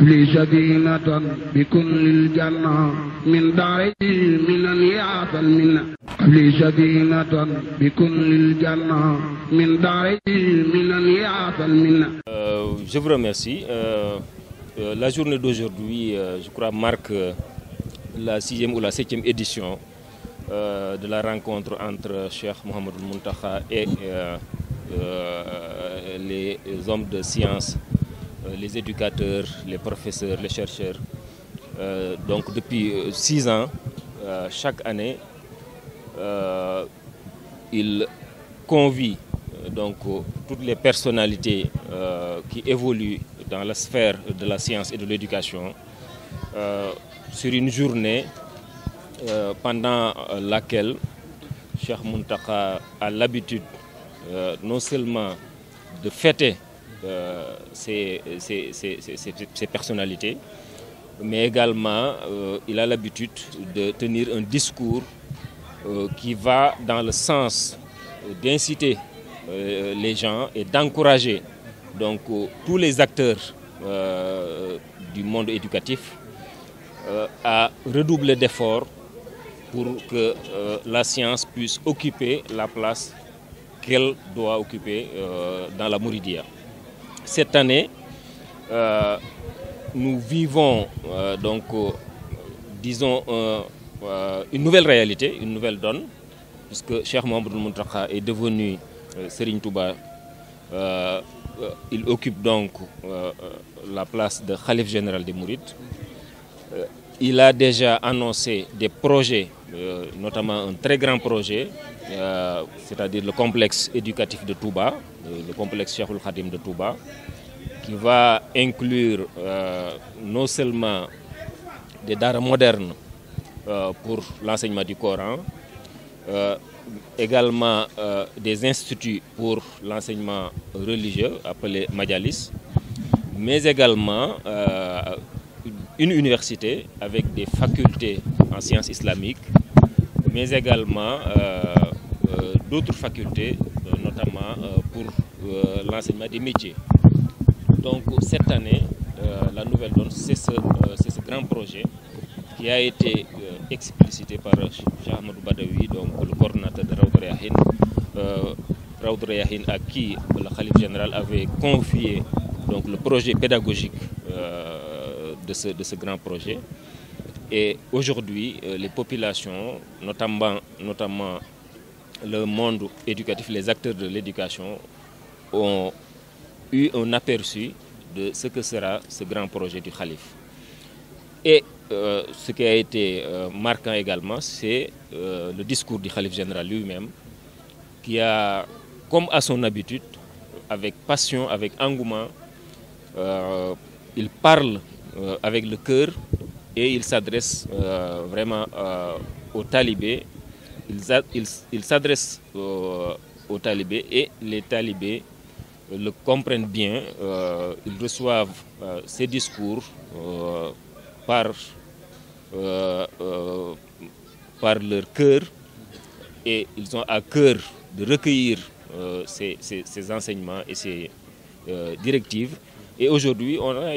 لي سكينة بكل الجنة من داري من يعطى المنة لي سكينة بكل الجنة من داري من يعطى المنة. Je vous remercie. La journée d'aujourd'hui, je crois, marque la 6e ou la 7e édition de la rencontre entre Cheikh Mouhamadou Mountakha et les hommes de science, les éducateurs, les professeurs, les chercheurs. Donc depuis 6 ans, chaque année, il convie donc toutes les personnalités qui évoluent dans la sphère de la science et de l'éducation sur une journée pendant laquelle Cheikh Mountakha a l'habitude non seulement de fêter ces personnalités, mais également il a l'habitude de tenir un discours qui va dans le sens d'inciter les gens et d'encourager donc tous les acteurs du monde éducatif à redoubler d'efforts pour que la science puisse occuper la place qu'elle doit occuper dans la Mouridia. Cette année, nous vivons donc, disons, une nouvelle réalité, une nouvelle donne, puisque Cheikh Mouhamadou Mountakha est devenu Serigne Touba. Il occupe donc la place de Khalife général des Mourides. Il a déjà annoncé des projets, notamment un très grand projet, c'est-à-dire le complexe éducatif de Touba, le complexe Cheikhoul Khadim de Touba, qui va inclure non seulement des daras modernes pour l'enseignement du Coran, également des instituts pour l'enseignement religieux appelés Majalis, mais également une université avec des facultés en sciences islamiques, mais également d'autres facultés, notamment pour l'enseignement des métiers. Donc cette année, la nouvelle donne, c'est ce grand projet qui a été explicité par Cheikh Ahmadou Badawi, donc le coordonnateur de Rawd Rayaahin. Rawd Rayaahin à qui le Khalife général avait confié donc, le projet pédagogique de ce grand projet. Et aujourd'hui, les populations, notamment le monde éducatif, les acteurs de l'éducation, ont eu un aperçu de ce que sera ce grand projet du Khalife. Et ce qui a été marquant également, c'est le discours du Khalife général lui-même, qui a, comme à son habitude, avec passion, avec engouement, il parle avec le cœur et il s'adresse vraiment aux talibés. Il s'adresse aux talibés et les talibés le comprennent bien. Ils reçoivent ces discours par leur cœur et ils ont à cœur de recueillir ces enseignements et ces directives. Et aujourd'hui, on a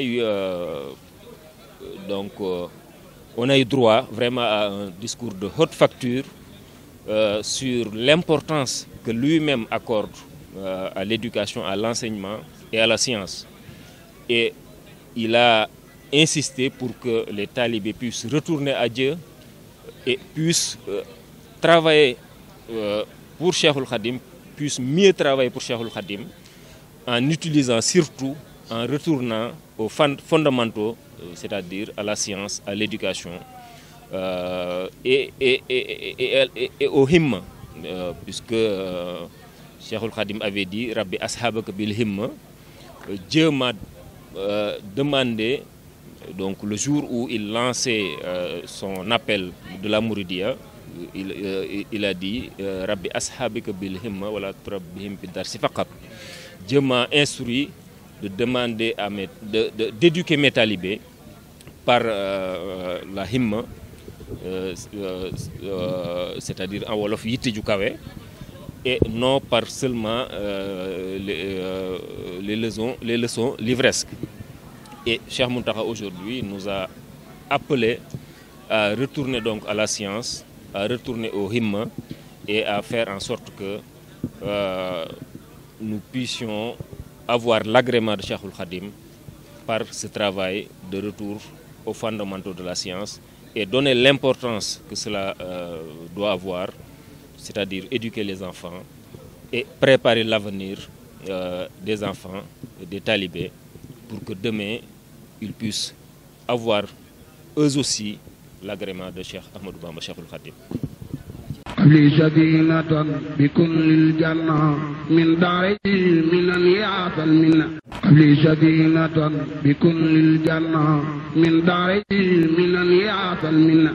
eu droit vraiment à un discours de haute facture sur l'importance que lui-même accorde à l'éducation, à l'enseignement et à la science. Et il a insisté pour que les talibés puissent retourner à Dieu et puissent travailler pour Cheikhoul Khadim, puissent mieux travailler pour Cheikhoul Khadim en utilisant surtout, en retournant aux fondamentaux, c'est-à-dire à la science, à l'éducation et au himma, puisque Cheikhoul Khadim avait dit Rabbi ashabaka bil himma. Dieu m'a demandé, donc le jour où il lançait son appel de la Mouridia, il a dit Rabbi ashabaka bil himma wala turabbihim bid darsi faqat. Dieu m'a instruit de demander d'éduquer mes talibés par la himma, c'est-à-dire en wolof yitte ju kawe, et non par seulement les leçons livresques. Et Cheikh Mountakha aujourd'hui nous a appelé à retourner donc à la science, à retourner au himma et à faire en sorte que nous puissions avoir l'agrément de Cheikhoul Khadim par ce travail de retour aux fondamentaux de la science et donner l'importance que cela doit avoir, c'est-à-dire éduquer les enfants et préparer l'avenir des enfants et des talibés pour que demain ils puissent avoir eux aussi l'agrément de Cheikh Ahmadou Bamba Cheikhoul Khadim. li sadinatan bi kullil janna min daari minan yaatal minna li sadinatan bi kullil janna min daari minan yaatal minna